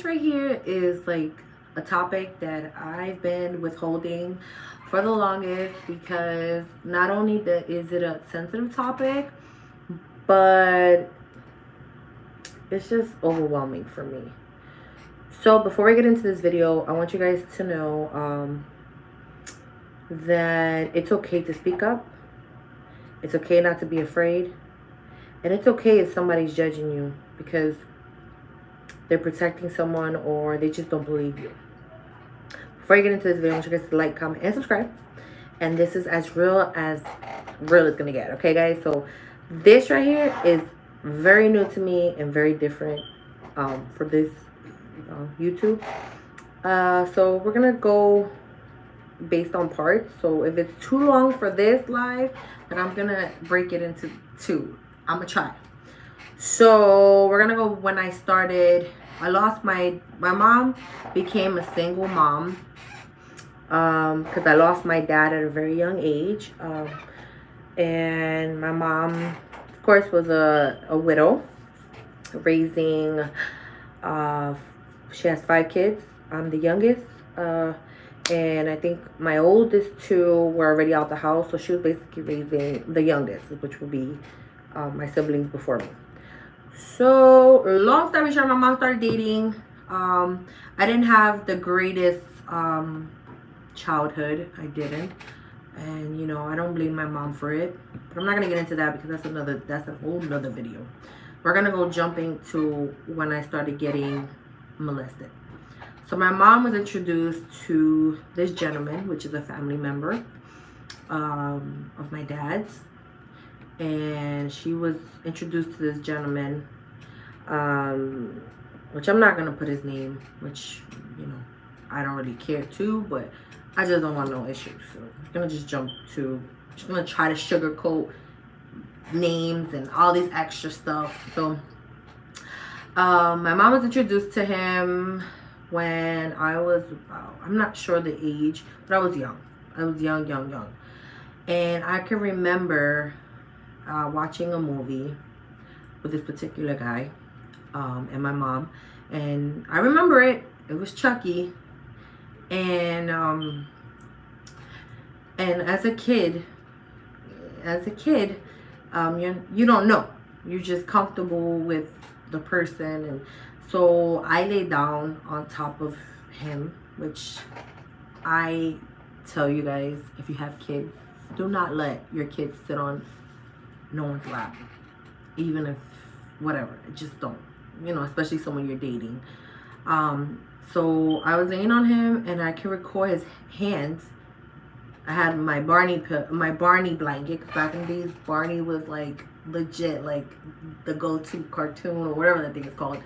right here is like a topic that I've been withholding for the longest, because not only is it a sensitive topic, but it's just overwhelming for me. So before we get into this video, I want you guys to know that it's okay to speak up. It's okay not to be afraid. And it's okay if somebody's judging you because they're protecting someone or they just don't believe you. Before I get into this video, I want you guys to like, comment, and subscribe. And this is as real as gonna get. Okay, guys? So this right here is very new to me and very different for this YouTube. So we're gonna go based on parts. So if it's too long for this live, then I'm gonna break it into two. I'm gonna try. So we're gonna go when I started. I lost my mom became a single mom because I lost my dad at a very young age, and my mom, of course, was a widow raising she has 5 kids. I'm the youngest, and I think my oldest 2 were already out the house, so she was basically raising the youngest, which would be my siblings before me. So long story short, my mom started dating. I didn't have the greatest childhood. I didn't, and you know, I don't blame my mom for it, but I'm not gonna get into that because that's a whole nother video. We're gonna go jumping to when I started getting molested. So my mom was introduced to this gentleman, which is a family member of my dad's, and she was introduced to this gentleman, which I'm not gonna put his name, which, you know, I don't really care to, but I just don't want no issues. So I'm gonna just jump to, just gonna try to sugarcoat names and all these extra stuff. So my mom was introduced to him when I was, I'm not sure the age, but I was young. I was young. And I can remember watching a movie with this particular guy and my mom. And I remember it. It was Chucky. And as a kid, you don't know. You're just comfortable with the person, and so I lay down on top of him, which I tell you guys, if you have kids, do not let your kids sit on no one's lap, even if whatever. Just don't, you know, especially someone you're dating. So I was laying on him, and I can record his hands. I had my Barney blanket, because back in the days, Barney was like legit, like the go-to cartoon or whatever that thing is called.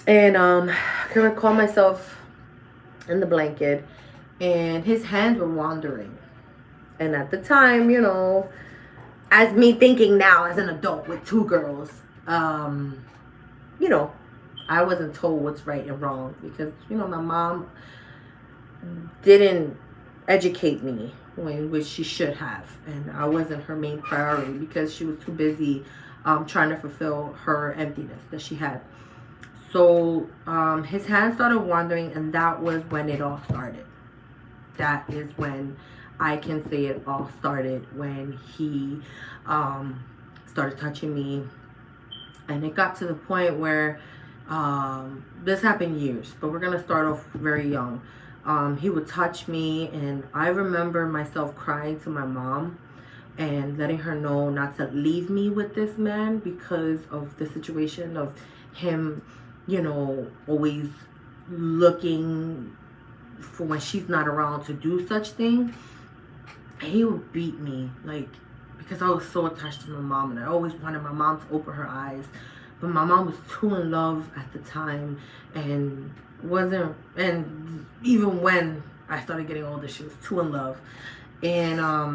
And I can recall myself in the blanket, and his hands were wandering. And at the time, you know, as me thinking now as an adult with 2 girls, you know, I wasn't told what's right and wrong because, you know, my mom didn't educate me which she should have, and I wasn't her main priority because she was too busy trying to fulfill her emptiness that she had. So his hands started wandering, and that was when it all started. That is when I can say it all started, when he started touching me. And it got to the point where this happened years, but we're gonna start off very young. He would touch me, and I remember myself crying to my mom and letting her know not to leave me with this man because of the situation of him, you know, always looking for when she's not around to do such thing. And he would beat me, like, because I was so attached to my mom, and I always wanted my mom to open her eyes. But my mom was too in love at the time, and wasn't, and even when I started getting older, she was too in love. And I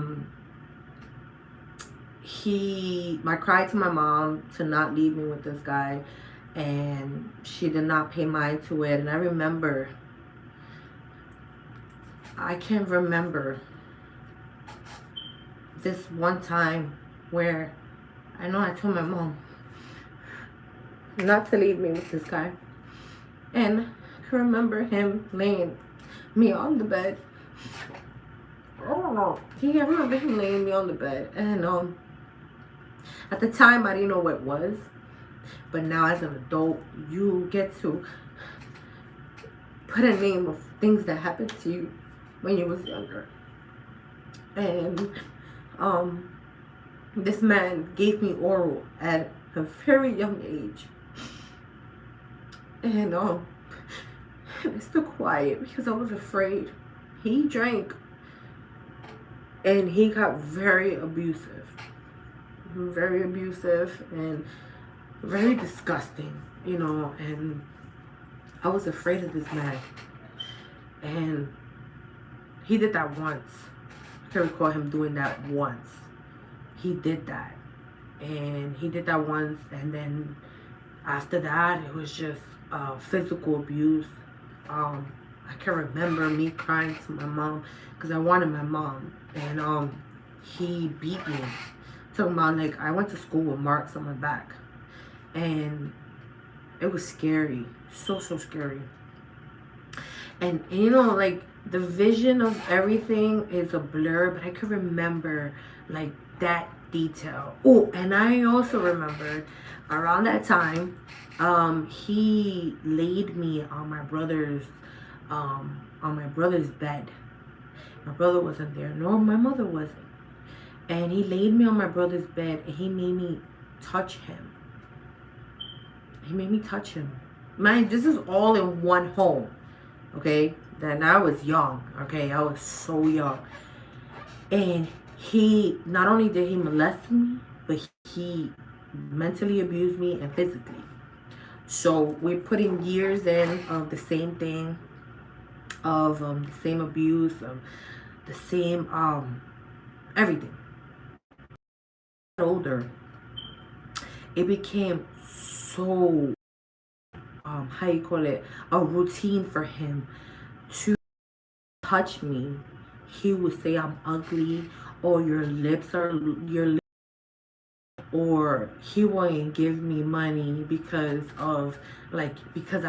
cried to my mom to not leave me with this guy, and she did not pay mind to it. And I can remember this one time where I know I told my mom not to leave me with this guy. And I can remember him laying me on the bed. I don't know. I remember him laying me on the bed. And at the time, I didn't know what it was. But now as an adult, you get to put a name of things that happened to you when you was younger. And this man gave me oral at a very young age. And I stood quiet because I was afraid. He drank and he got very abusive and very disgusting, and I was afraid of this man. And he did that once. I can recall him doing that once. He did that. And he did that once, and then after that, it was just physical abuse. I can remember me crying to my mom because I wanted my mom, and he beat me. Talking about, like, I went to school with marks on my back, and it was scary, so scary. And like, the vision of everything is a blur, but I can remember like that detail. Oh, and I also remember around that time, he laid me on my brother's bed. My brother wasn't there, nor my mother wasn't. And he laid me on my brother's bed, and he made me touch him. Mind, this is all in one home, okay? Then I was young, okay? I was so young. And he, not only did he molest me, but he mentally abused me and physically. So we're putting years in of the same thing, of the same abuse, the same everything. Older, it became so how you call it, a routine for him to touch me. He would say I'm ugly, or or he wouldn't give me money because I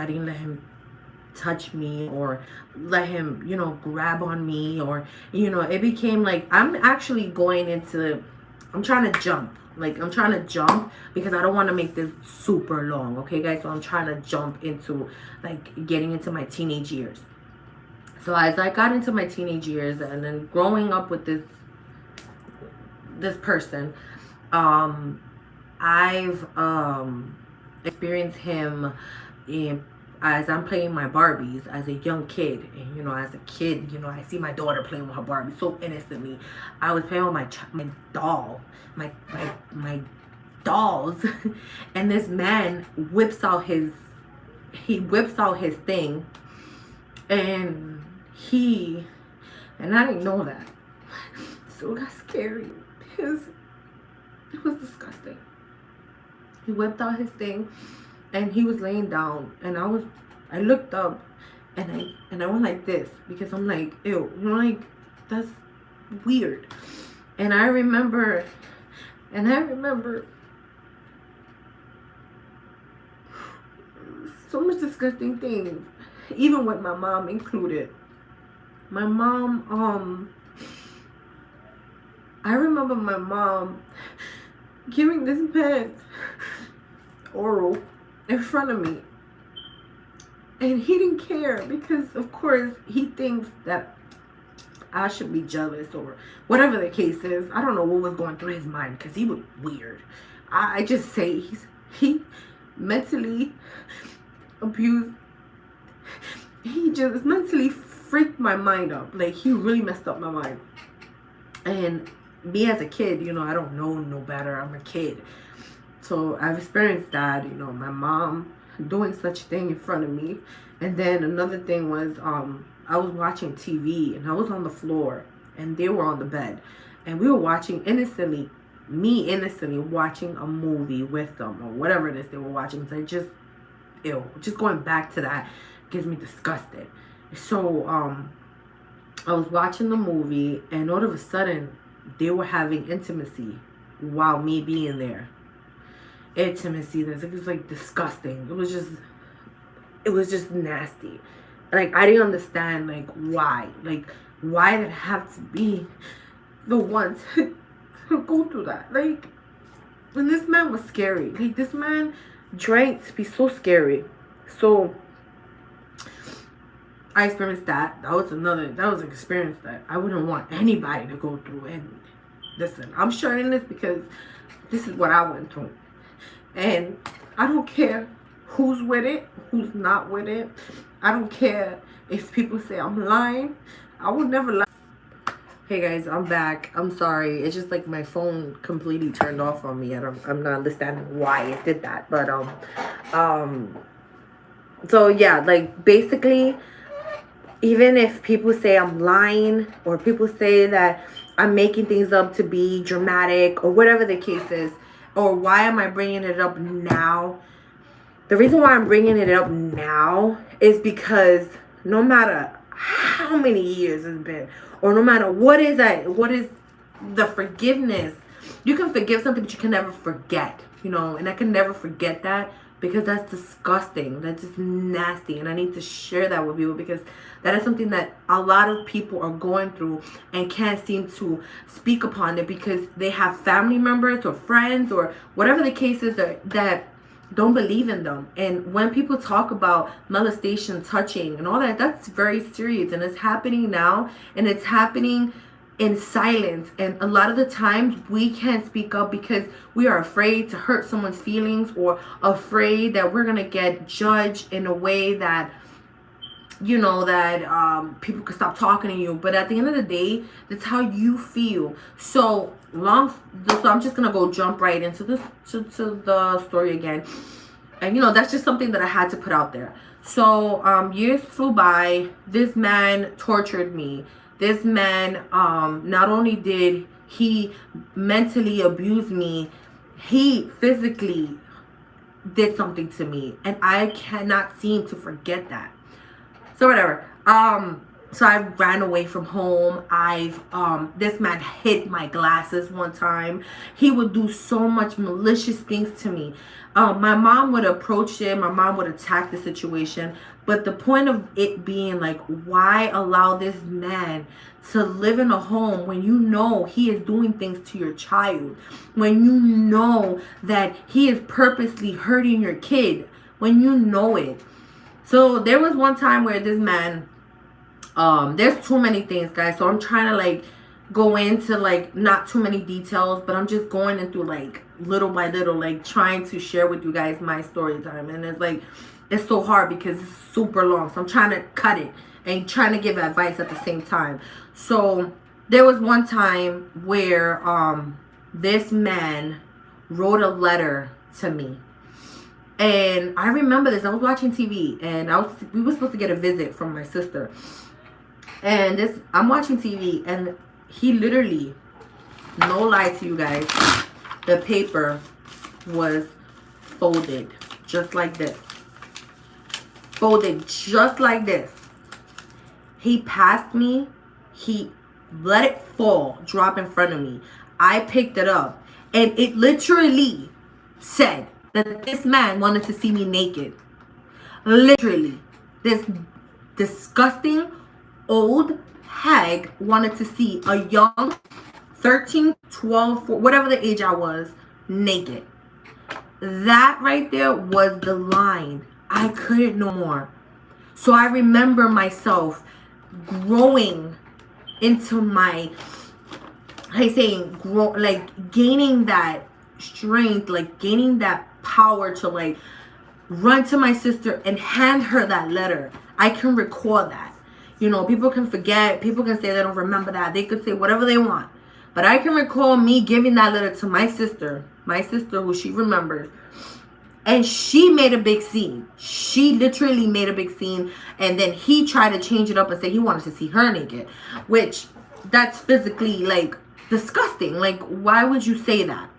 didn't let him touch me, or let him, grab on me, or, it became like, I'm trying to jump. Like, I'm trying to jump because I don't want to make this super long, okay, guys? So I'm trying to jump into, like, getting into my teenage years. So as I got into my teenage years and then growing up with this person, I've experienced him as I'm playing my Barbies as a young kid. And as a kid, I see my daughter playing with her Barbie so innocently. I was playing with my dolls and this man whips out his thing, and I didn't know that. So it got scary because it was disgusting. He whipped out his thing and he was laying down, and I looked up and I went like this because I'm like, ew, like, that's weird. And I remember so much disgusting things, even with my mom included. My mom, I remember my mom giving this man oral in front of me. And he didn't care because, of course, he thinks that I should be jealous or whatever the case is. I don't know what was going through his mind because he was weird. I just say he mentally abused. He just mentally freaked my mind up. Like, he really messed up my mind. And me as a kid, I don't know no better. I'm a kid. So I've experienced that, my mom doing such thing in front of me. And then another thing was, I was watching TV and I was on the floor and they were on the bed. And we were watching innocently watching a movie with them or whatever it is they were watching. So just going back to that gets me disgusted. So I was watching the movie and all of a sudden they were having intimacy while me being there. Intimacy, it was like disgusting. It it was just nasty. Like, I didn't understand, like, why. Like, why did it have to be the ones to go through that? Like, and this man was scary. Like, this man drank to be so scary. So, I experienced that. That was an experience that I wouldn't want anybody to go through. And listen, I'm sharing this because this is what I went through. And I don't care who's with it, who's not with it. I don't care if people say I'm lying. I would never lie. Hey guys, I'm back. I'm sorry. It's just like my phone completely turned off on me. I'm not understanding why it did that. But so yeah, like basically, even if people say I'm lying or people say that I'm making things up to be dramatic or whatever the case is, or why am I bringing it up now? The reason why I'm bringing it up now is because no matter how many years it's been, or no matter what is the forgiveness, you can forgive something, but you can never forget, you know, and I can never forget that because that's disgusting. That's just nasty. And I need to share that with people because that is something that a lot of people are going through and can't seem to speak upon it because they have family members or friends or whatever the case is that don't believe in them. And when people talk about molestation, touching and all that, that's very serious, and it's happening now, and it's happening in silence. And a lot of the times we can't speak up because we are afraid to hurt someone's feelings or afraid that we're gonna get judged in a way that, you know, that people can stop talking to you. But at the end of the day, that's how you feel. So I'm just gonna go jump right into this to the story again. And you know, that's just something that I had to put out there. So years flew by. This man tortured me. This man not only did he mentally abuse me, he physically did something to me, and I cannot seem to forget that. So whatever. So I ran away from home. This man hid my glasses one time. He would do so much malicious things to me. My mom would approach it. My mom would attack the situation. But the point of it being like, why allow this man to live in a home when you know he is doing things to your child? When you know that he is purposely hurting your kid? When you know it. So there was one time where this man, there's too many things, guys. So I'm trying to like go into like not too many details, but I'm just going into like little by little, like trying to share with you guys my story time. And it's like, it's so hard because it's super long. So I'm trying to cut it and trying to give advice at the same time. So there was one time where this man wrote a letter to me. And I remember this. I was watching TV, and we were supposed to get a visit from my sister. And I'm watching TV, and he literally, no lie to you guys, the paper was folded just like this. Folded just like this. He passed me. He let it fall, drop in front of me. I picked it up, and it literally said that this man wanted to see me naked. Literally. This disgusting old hag wanted to see a young 13, 12, whatever the age I was, naked. That right there was the line. I couldn't no more. So I remember myself growing into my, like gaining that strength, like gaining that power to like run to my sister and hand her that letter. I can recall that. You know, people can forget, people can say they don't remember that, they could say whatever they want, but I can recall me giving that letter to my sister who she remembers, and she made a big scene. She literally made a big scene, and then he tried to change it up and say he wanted to see her naked, which that's physically like disgusting. Like, why would you say that?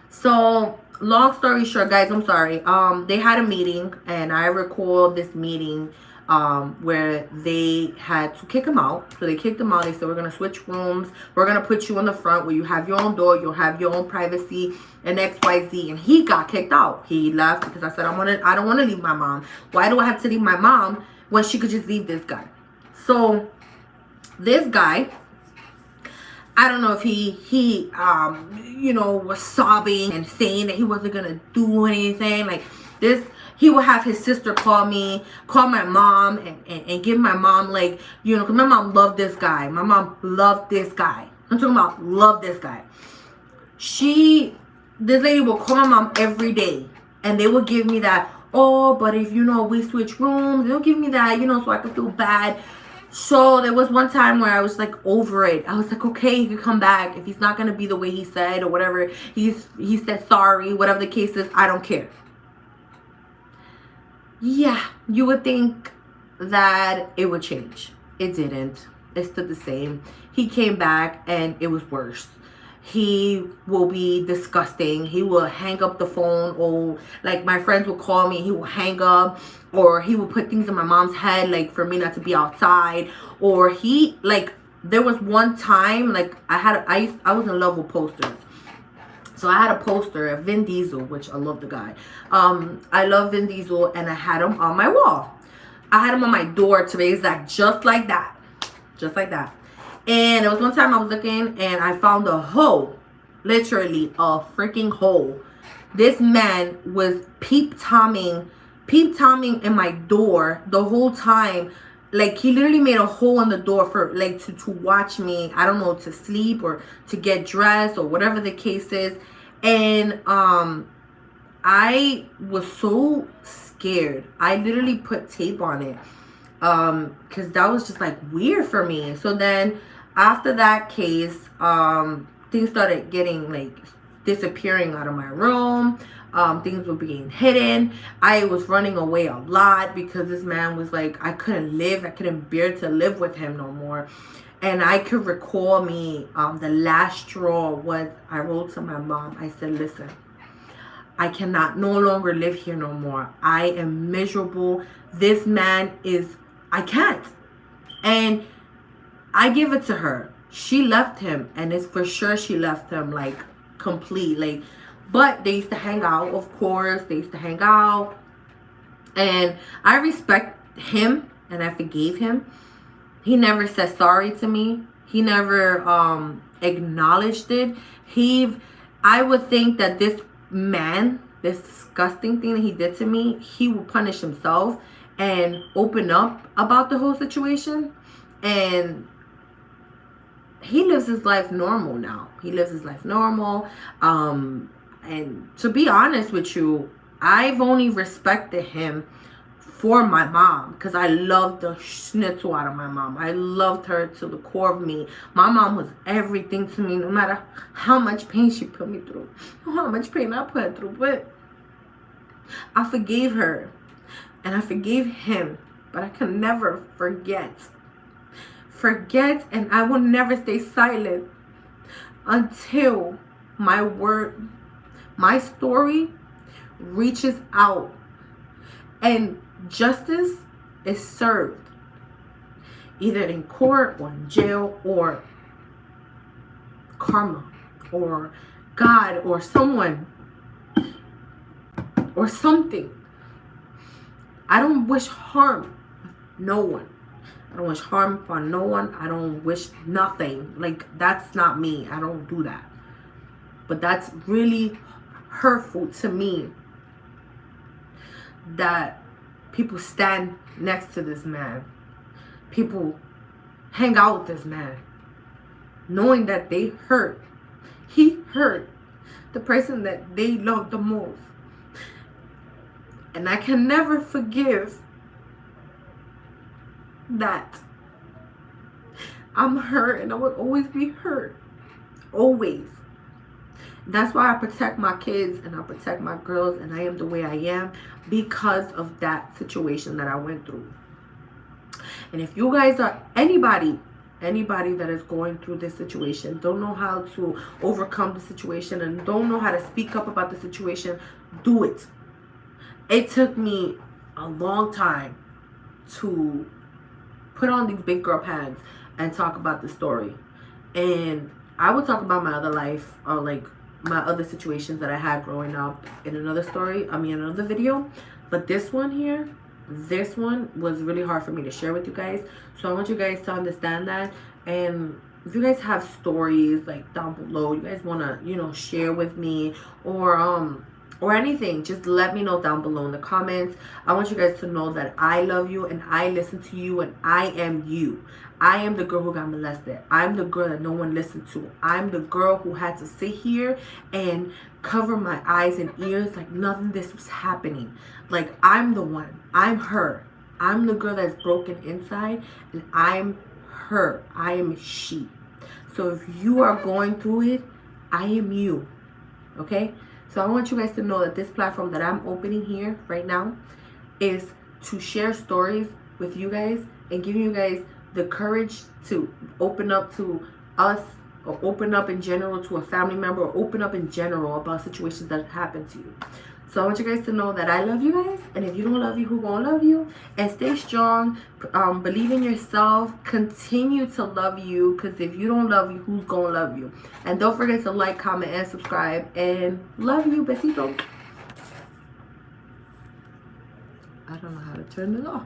So long story short, guys, I'm sorry. They had a meeting, and I recall this meeting where they had to kick him out. So they kicked him out. They said, we're going to switch rooms. We're going to put you in the front where you have your own door. You'll have your own privacy and XYZ. And he got kicked out. He left because I said, I don't want to leave my mom. Why do I have to leave my mom when she could just leave this guy? So this guy, I don't know if he was sobbing and saying that he wasn't going to do anything. Like this, he would have his sister call my mom and give my mom, like, because my mom loved this guy. My mom loved this guy. I'm talking about loved this guy. This lady will call my mom every day. And they would give me that, oh, but if, we switch rooms, they'll give me that, so I could feel bad. So there was one time where I was like over it. I was like, okay, he could come back. If he's not going to be the way he said or whatever, he said sorry, whatever the case is, I don't care. Yeah, you would think that it would change. It didn't. It stood the same. He came back and it was worse. He will be disgusting. He will hang up the phone, or like my friends will call me, he will hang up, or he will put things in my mom's head, like for me not to be outside. Or there was one time, like I was in love with posters. So I had a poster of Vin Diesel, which I love the guy. I love Vin Diesel, and I had him on my wall. I had him on my door, to be exact, just like that. Just like that. And there was one time I was looking, and I found a hole. Literally a freaking hole. This man was peep-tomming in my door the whole time. Like, he literally made a hole in the door for, like, to watch me. I don't know, to sleep or to get dressed or whatever the case is. And I was so scared. I literally put tape on it. Because that was just, like, weird for me. So then, after that case, things started getting, like, disappearing out of my room. Things were being hidden. I was running away a lot because this man was like, I couldn't bear to live with him no more. And I could recall me, the last straw was, I wrote to my mom. I said, listen, I cannot no longer live here no more. I am miserable. This man I can't. And I give it to her. She left him, and it's for sure she left him, like, complete, like. But they used to hang out, of course. They used to hang out. And I respect him, and I forgave him. He never said sorry to me. He never acknowledged it. I would think that this man, this disgusting thing that he did to me, he would punish himself and open up about the whole situation. And he lives his life normal now. He lives his life normal. And to be honest with you, I've only respected him for my mom, because I loved the schnitzel out of my mom. I loved her to the core of me. My mom was everything to me, no matter how much pain she put me through, how much pain I put her through. But I forgave her, and I forgave him, but I can never forget, and I will never stay silent until my story reaches out and justice is served, either in court or in jail or karma or God or someone or something. I don't wish harm on no one. I don't wish harm upon no one. I don't wish nothing. Like, that's not me. I don't do that. But that's really hurtful to me that people stand next to this man. People hang out with this man, knowing that he hurt the person that they love the most. And I can never forgive that. I'm hurt, and I will always be hurt. Always. That's why I protect my kids and I protect my girls, and I am the way I am because of that situation that I went through. And if you guys are anybody that is going through this situation, don't know how to overcome the situation and don't know how to speak up about the situation, do it. It took me a long time to put on these big girl pants and talk about the story. And I would talk about my other life, or like my other situations that I had growing up in another story, another video. But this one here, this one was really hard for me to share with you guys. So I want you guys to understand that. And if you guys have stories like down below, you guys want to, share with me, or anything, just let me know down below in the comments. I want you guys to know that I love you and I listen to you and I am you. I am the girl who got molested. I'm the girl that no one listened to. I'm the girl who had to sit here and cover my eyes and ears like nothing this was happening. Like, I'm the one. I'm her. I'm the girl that's broken inside, and I'm her. I am she. So if you are going through it, I am you. Okay? So I want you guys to know that this platform that I'm opening here right now is to share stories with you guys and giving you guys the courage to open up to us, or open up in general to a family member, or open up in general about situations that happen to you. So I want you guys to know that I love you guys, and if you don't love you, who gonna love you? And stay strong, believe in yourself, continue to love you, because if you don't love you, who's gonna love you? And don't forget to like, comment, and subscribe, and love you, besito. I don't know how to turn it off.